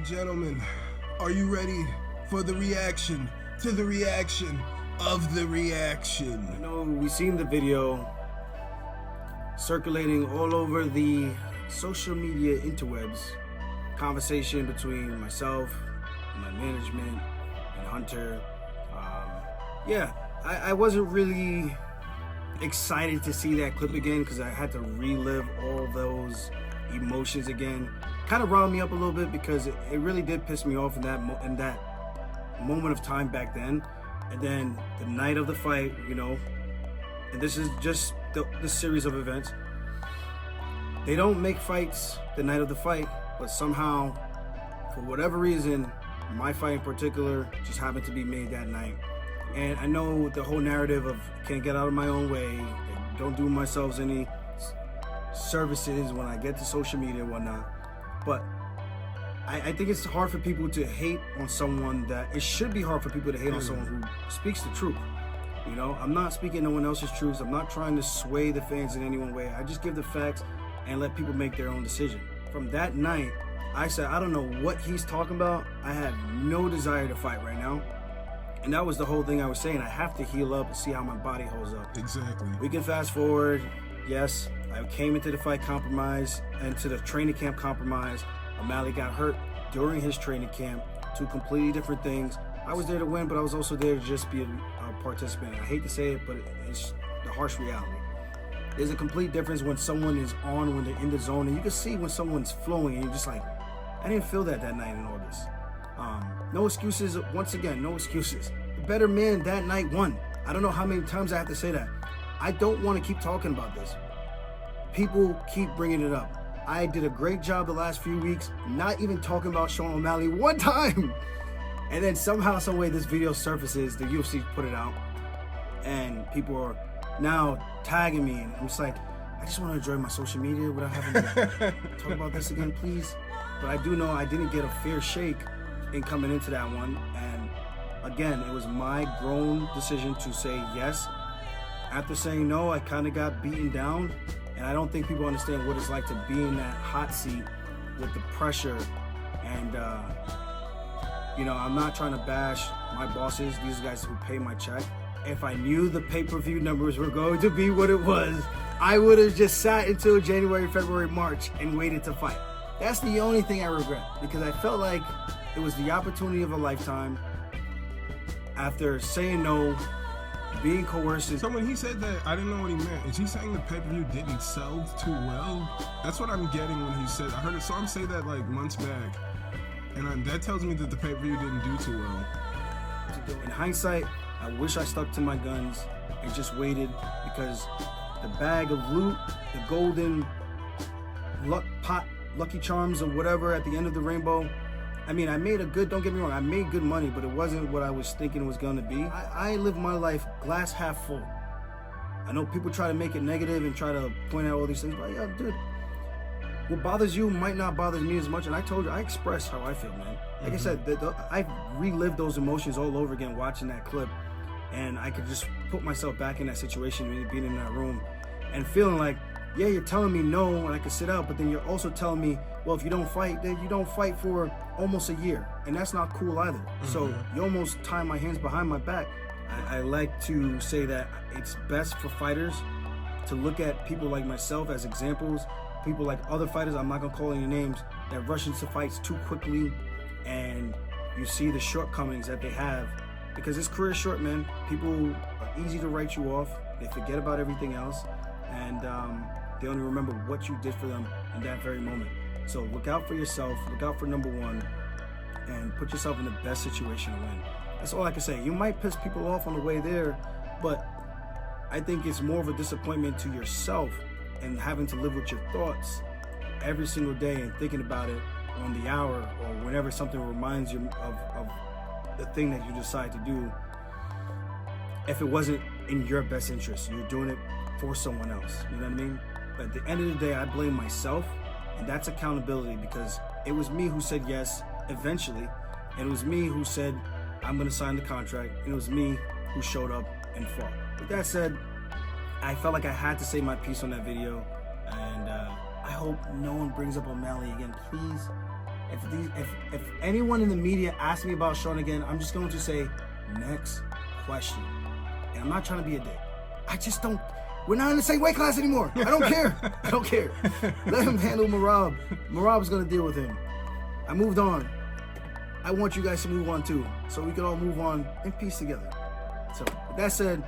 and gentlemen, are you ready for the reaction to the reaction of the reaction? You know, we've seen the video circulating all over the social media interwebs. Conversation between myself, my management, and Hunter. I wasn't really excited to see that clip again because I had to relive all those emotions again. Kind of riled me up a little bit because it really did piss me off in that moment of time back then. And then the night of the fight, you know, and this is just the series of events. They don't make fights the night of the fight, but somehow, for whatever reason, my fight in particular just happened to be made that night. And I know the whole narrative of can't get out of my own way, don't do myself any services when I get to social media and whatnot. But I think it's hard for people to hate on someone it should be hard for people to hate on someone who speaks the truth. You know, I'm not speaking no one else's truths. I'm not trying to sway the fans in any one way. I just give the facts and let people make their own decision. From that night, I said, I don't know what he's talking about. I have no desire to fight right now. And that was the whole thing I was saying. I have to heal up and see how my body holds up. Exactly. We can fast forward. Yes, I came into the fight compromised and to the training camp compromised. O'Malley got hurt during his training camp. Two completely different things. I was there to win, but I was also there to just be a participant. I hate to say it, but it's the harsh reality. There's a complete difference when someone is on, when they're in the zone, and you can see when someone's flowing, and you're just like, I didn't feel that night in August. No excuses. Once again, no excuses. The better man that night won. I don't know how many times I have to say that. I don't want to keep talking about this. People keep bringing it up. I did a great job the last few weeks, not even talking about Sean O'Malley one time. And then somehow, some way, this video surfaces. The UFC put it out, and people are now tagging me, and I'm just like, I just want to enjoy my social media without having to talk about this again, please. But I do know I didn't get a fair shake in coming into that one, and again, it was my grown decision to say yes. After saying no, I kind of got beaten down, and I don't think people understand what it's like to be in that hot seat with the pressure. And you know, I'm not trying to bash my bosses, these guys who pay my check. If I knew the pay-per-view numbers were going to be what it was, I would have just sat until January, February, March and waited to fight. That's the only thing I regret, because I felt like it was the opportunity of a lifetime. After saying no, being coerced. So when he said that, I didn't know what he meant. Is he saying the pay-per-view didn't sell too well? That's what I'm getting when he said, I heard some say that like months back. And that tells me that the pay-per-view didn't do too well. In hindsight, I wish I stuck to my guns and just waited, because the bag of loot, the golden Lucky Charms or whatever at the end of the rainbow, I mean, I made don't get me wrong, I made good money, but it wasn't what I was thinking it was going to be. I live my life glass half full. I know people try to make it negative and try to point out all these things, but yeah, dude, what bothers you might not bother me as much. And I told you, I express how I feel, man. Like I said, I've relived those emotions all over again watching that clip, and I could just put myself back in that situation, being in that room and feeling like, yeah, you're telling me no and I can sit out, but then you're also telling me, well, if you don't fight, then you don't fight for almost a year, and that's not cool either. So you almost tie my hands behind my back. I like to say that it's best for fighters to look at people like myself as examples, people like other fighters, I'm not gonna call any names, that rush into fights too quickly, and you see the shortcomings that they have, because this career is short, man. People are easy to write you off. They forget about everything else, and they only remember what you did for them in that very moment. So look out for yourself, look out for number one, and put yourself in the best situation to win. That's all I can say. You might piss people off on the way there, but I think it's more of a disappointment to yourself and having to live with your thoughts every single day and thinking about it on the hour or whenever something reminds you of the thing that you decide to do. If it wasn't in your best interest, you're doing it for someone else. You know what I mean? But at the end of the day, I blame myself, and that's accountability, because it was me who said yes eventually, and it was me who said I'm going to sign the contract, and it was me who showed up and fought. With that said, I felt like I had to say my piece on that video, and I hope no one brings up O'Malley again, please. If anyone in the media asks me about Sean again, I'm just going to say, next question. And I'm not trying to be a dick. I just don't. We're not in the same weight class anymore. I don't care. I don't care. Let him handle Marab. Marab's going to deal with him. I moved on. I want you guys to move on too, so we can all move on in peace together. So, with that said,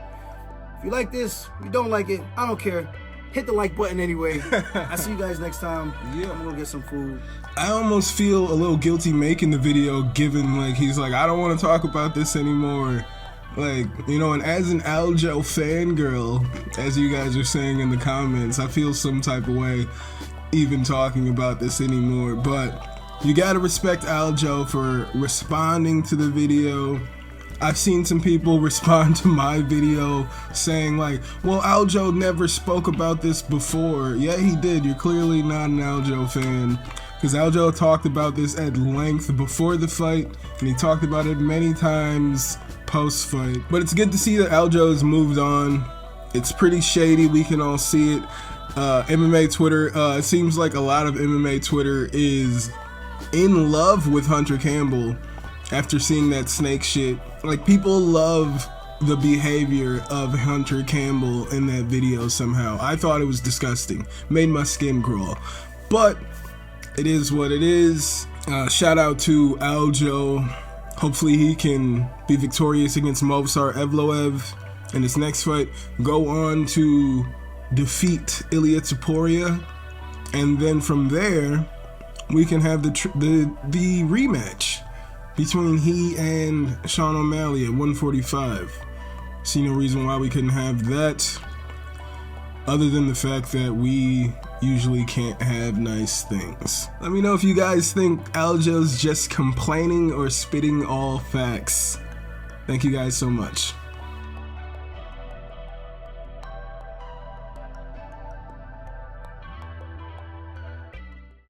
if you like this, if you don't like it, I don't care. Hit the like button anyway. I'll see you guys next time. Yeah, I'm gonna get some food. I almost feel a little guilty making the video, given like he's like, I don't want to talk about this anymore. Like, you know, and as an Aljo fangirl, as you guys are saying in the comments, I feel some type of way even talking about this anymore. But you gotta respect Aljo for responding to the video. I've seen some people respond to my video saying like, well, Aljo never spoke about this before. Yeah, he did. You're clearly not an Aljo fan, because Aljo talked about this at length before the fight, and he talked about it many times post-fight. But it's good to see that Aljo's moved on. It's pretty shady. We can all see it. MMA Twitter, it seems like a lot of MMA Twitter is in love with Hunter Campbell after seeing that snake shit. Like, people love the behavior of Hunter Campbell in that video somehow. I thought it was disgusting. Made my skin crawl. But it is what it is. Shout out to Aljo. Hopefully he can be victorious against Movsar Evloev in his next fight. Go on to defeat Ilia Topuria. And then from there, we can have the rematch between he and Sean O'Malley at 145. See no reason why we couldn't have that, other than the fact that we usually can't have nice things. Let me know if you guys think Aljo's just complaining or spitting all facts. Thank you guys so much.